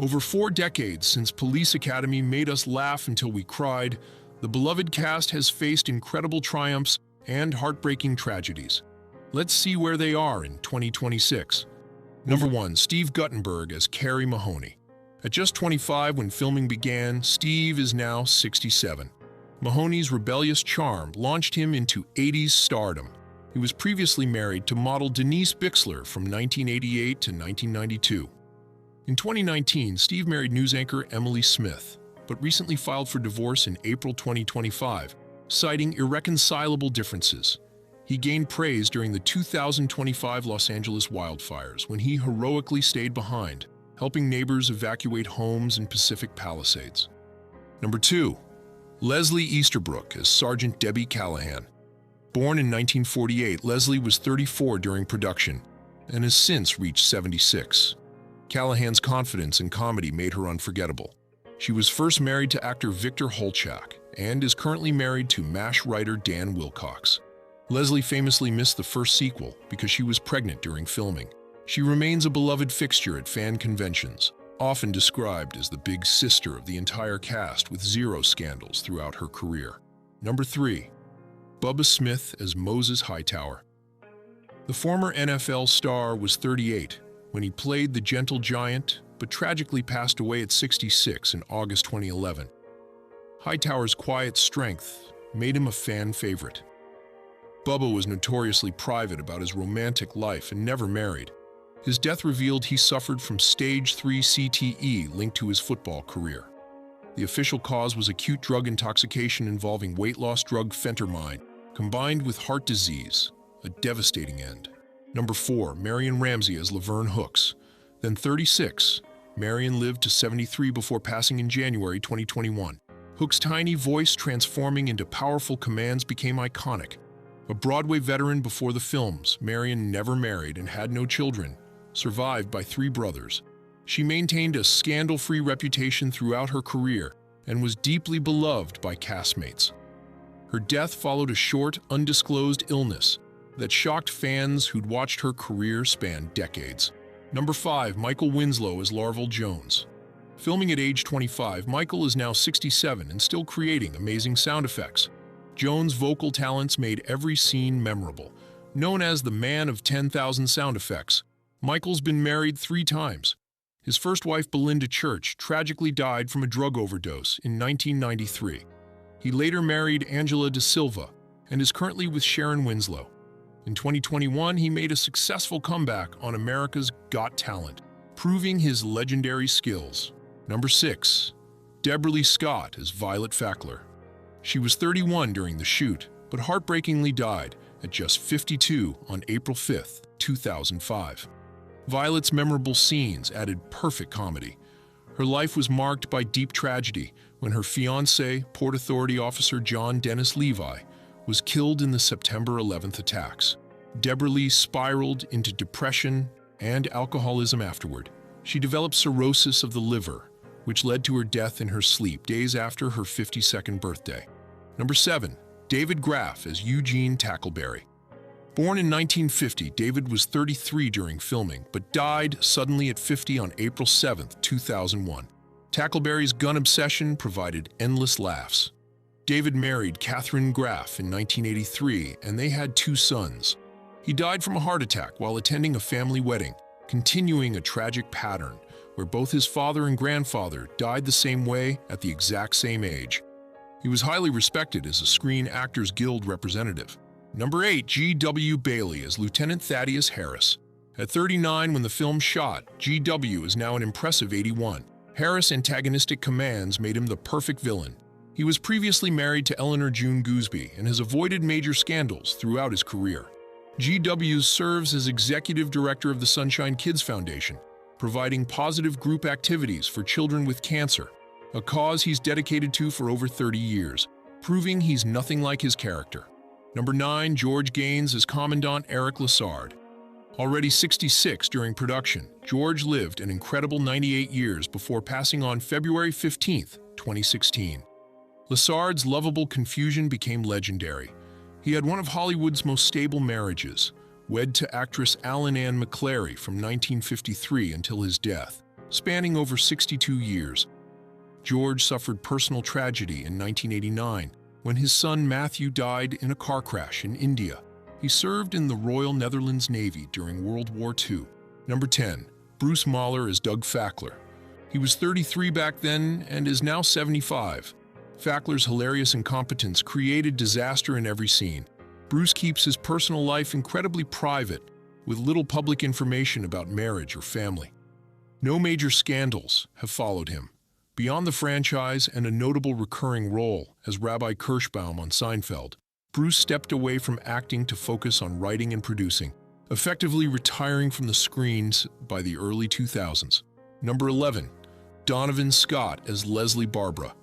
Over 4 decades since Police Academy made us laugh until we cried, the beloved cast has faced incredible triumphs and heartbreaking tragedies. Let's see where they are in 2026. Number 1. Steve Guttenberg as Carrie Mahoney. At just 25 when filming began, Steve is now 67. Mahoney's rebellious charm launched him into 80s stardom. He was previously married to model Denise Bixler from 1988 to 1992. In 2019, Steve married news anchor Emily Smith, but recently filed for divorce in April 2025, citing irreconcilable differences. He gained praise during the 2025 Los Angeles wildfires when he heroically stayed behind, helping neighbors evacuate homes in Pacific Palisades. Number 2. Leslie Easterbrook as Sergeant Debbie Callahan. Born in 1948, Leslie was 34 during production and has since reached 76. Callahan's confidence in comedy made her unforgettable. She was first married to actor Victor Holchak and is currently married to MASH writer Dan Wilcox. Leslie famously missed the first sequel because she was pregnant during filming. She remains a beloved fixture at fan conventions, often described as the big sister of the entire cast with zero scandals throughout her career. Number 3. Bubba Smith as Moses Hightower. The former NFL star was 38 when he played the gentle giant, but tragically passed away at 66 in August 2011. Hightower's quiet strength made him a fan favorite. Bubba was notoriously private about his romantic life and never married. His death revealed he suffered from stage 3 CTE linked to his football career. The official cause was acute drug intoxication involving weight loss drug phentermine, combined with heart disease, a devastating end. Number 4. Marion Ramsey as Laverne Hooks. Then 36, Marion lived to 73 before passing in January 2021. Hooks' tiny voice transforming into powerful commands became iconic. A Broadway veteran before the films, Marion never married and had no children, survived by 3 brothers. She maintained a scandal-free reputation throughout her career and was deeply beloved by castmates. Her death followed a short, undisclosed illness that shocked fans who'd watched her career span decades. Number 5. Michael Winslow as Larval Jones. Filming at age 25, Michael is now 67 and still creating amazing sound effects. Jones' vocal talents made every scene memorable. Known as the man of 10,000 sound effects, Michael's been married 3 times. His first wife, Belinda Church, tragically died from a drug overdose in 1993. He later married Angela De Silva and is currently with Sharon Winslow. In 2021, he made a successful comeback on America's Got Talent, proving his legendary skills. Number 6. Deborah Lee Scott as Violet Fackler. She was 31 during the shoot, but heartbreakingly died at just 52 on April 5, 2005. Violet's memorable scenes added perfect comedy. Her life was marked by deep tragedy when her fiancé, Port Authority officer John Dennis Levi, was killed in the September 11th attacks. Deborah Lee spiraled into depression and alcoholism afterward. She developed cirrhosis of the liver, which led to her death in her sleep days after her 52nd birthday. Number 7. David Graff as Eugene Tackleberry. Born in 1950, David was 33 during filming, but died suddenly at 50 on April 7, 2001. Tackleberry's gun obsession provided endless laughs. David married Catherine Graff in 1983, and they had 2 sons. He died from a heart attack while attending a family wedding, continuing a tragic pattern where both his father and grandfather died the same way at the exact same age. He was highly respected as a Screen Actors Guild representative. Number 8. G.W. Bailey as Lieutenant Thaddeus Harris. At 39 when the film shot, G.W. is now an impressive 81. Harris' antagonistic commands made him the perfect villain. He was previously married to Eleanor June Gooseby and has avoided major scandals throughout his career. G.W. serves as executive director of the Sunshine Kids Foundation, providing positive group activities for children with cancer, a cause he's dedicated to for over 30 years, proving he's nothing like his character. Number 9. George Gaines as Commandant Eric Lassard. Already 66 during production, George lived an incredible 98 years before passing on February 15, 2016. Lassard's lovable confusion became legendary. He had one of Hollywood's most stable marriages, wed to actress Alan Ann McClary from 1953 until his death. spanning over 62 years. George suffered personal tragedy in 1989 when his son Matthew died in a car crash in India. He served in the Royal Netherlands Navy during World War II. Number 10. Bruce Mahler as Doug Fackler. He was 33 back then and is now 75. Fackler's hilarious incompetence created disaster in every scene. Bruce keeps his personal life incredibly private, with little public information about marriage or family. No major scandals have followed him. Beyond the franchise and a notable recurring role as Rabbi Kirschbaum on Seinfeld, Bruce stepped away from acting to focus on writing and producing, effectively retiring from the screens by the early 2000s. Number 11. Donovan Scott as Leslie Barbara.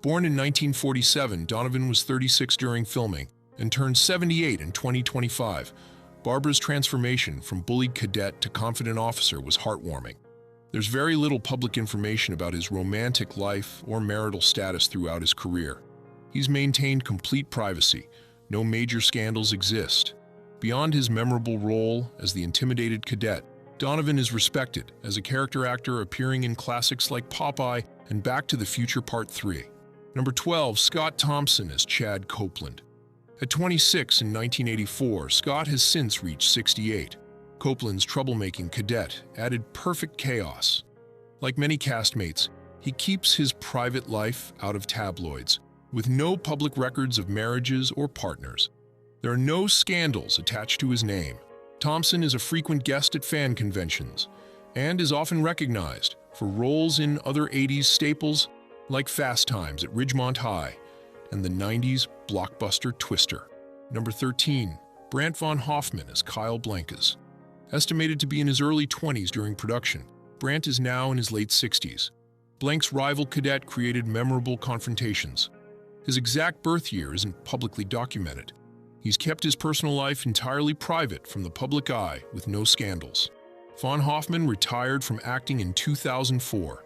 Born in 1947, Donovan was 36 during filming and turned 78 in 2025. Barbara's transformation from bullied cadet to confident officer was heartwarming. There's very little public information about his romantic life or marital status throughout his career. He's maintained complete privacy. No major scandals exist. Beyond his memorable role as the intimidated cadet, Donovan is respected as a character actor appearing in classics like Popeye and Back to the Future Part 3. Number 12. Scott Thompson as Chad Copeland. At 26 in 1984, Scott has since reached 68. Copeland's troublemaking cadet added perfect chaos. Like many castmates, he keeps his private life out of tabloids, with no public records of marriages or partners. There are no scandals attached to his name. Thompson is a frequent guest at fan conventions and is often recognized for roles in other 80s staples like Fast Times at Ridgemont High and the 90s blockbuster Twister. Number 13. Brant von Hoffman as Kyle Blankas. Estimated to be in his early 20s during production, Brant is now in his late 60s. Blank's rival cadet created memorable confrontations. His exact birth year isn't publicly documented. He's kept his personal life entirely private from the public eye with no scandals. Von Hoffman retired from acting in 2004.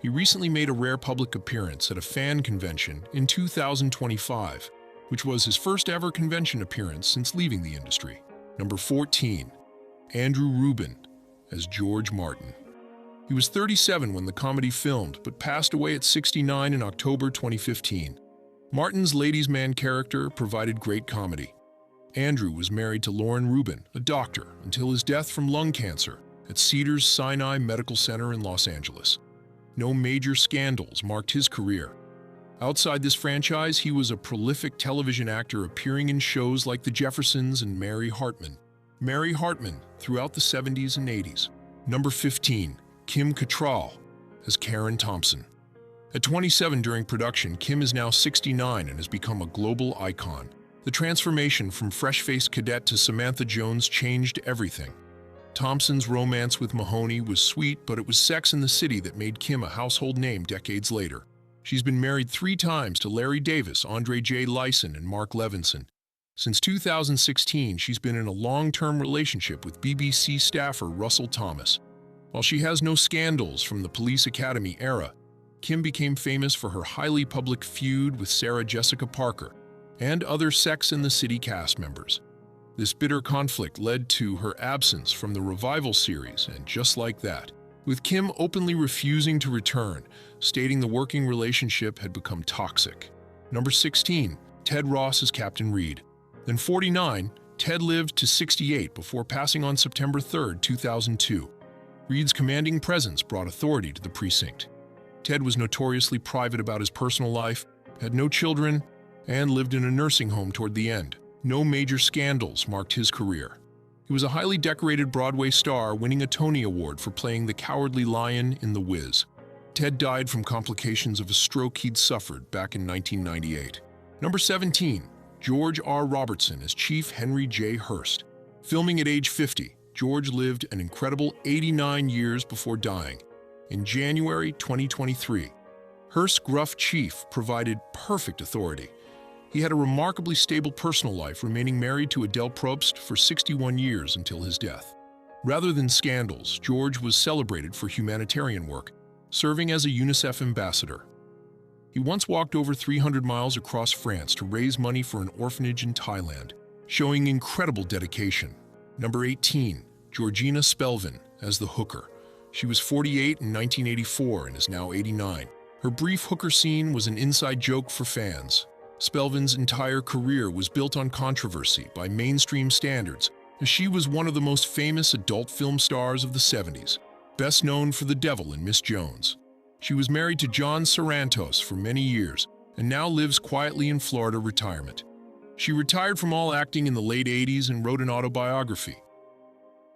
He recently made a rare public appearance at a fan convention in 2025, which was his first ever convention appearance since leaving the industry. Number 14. Andrew Rubin as George Martin. He was 37 when the comedy filmed, but passed away at 69 in October 2015. Martin's ladies' man character provided great comedy. Andrew was married to Lauren Rubin, a doctor, until his death from lung cancer at Cedars-Sinai Medical Center in Los Angeles. No major scandals marked his career. Outside this franchise, he was a prolific television actor appearing in shows like The Jeffersons and Mary Hartman. Mary Hartman throughout the 70s and 80s. Number 15. Kim Cattrall as Karen Thompson. At 27 during production, Kim is now 69 and has become a global icon. The transformation from fresh-faced cadet to Samantha Jones changed everything. Thompson's romance with Mahoney was sweet, but it was Sex and the City that made Kim a household name decades later. She's been married 3 times to Larry Davis, Andre J. Lyson, and Mark Levinson. Since 2016, she's been in a long-term relationship with BBC staffer Russell Thomas. While she has no scandals from the Police Academy era, Kim became famous for her highly public feud with Sarah Jessica Parker and other Sex and the City cast members. This bitter conflict led to her absence from the Revival series, and just like that, with Kim openly refusing to return, stating the working relationship had become toxic. Number 16. Ted Ross as Captain Reed. Then 49, Ted lived to 68 before passing on September 3, 2002. Reed's commanding presence brought authority to the precinct. Ted was notoriously private about his personal life, had no children, and lived in a nursing home toward the end. No major scandals marked his career. He was a highly decorated Broadway star, winning a Tony Award for playing the Cowardly Lion in The Wiz. Ted died from complications of a stroke he'd suffered back in 1998. Number 17. George R. Robertson as Chief Henry J. Hurst. Filming at age 50, George lived an incredible 89 years before dying. In January 2023, Hearst's gruff chief provided perfect authority. He had a remarkably stable personal life, remaining married to Adele Probst for 61 years until his death. Rather than scandals, George was celebrated for humanitarian work, serving as a UNICEF ambassador. He once walked over 300 miles across France to raise money for an orphanage in Thailand, showing incredible dedication. Number 18. Georgina Spelvin as the hooker. She was 48 in 1984 and is now 89. Her brief hooker scene was an inside joke for fans. Spelvin's entire career was built on controversy by mainstream standards, as she was one of the most famous adult film stars of the 70s, best known for The Devil and Miss Jones. She was married to John Sarantos for many years and now lives quietly in Florida retirement. She retired from all acting in the late 80s and wrote an autobiography,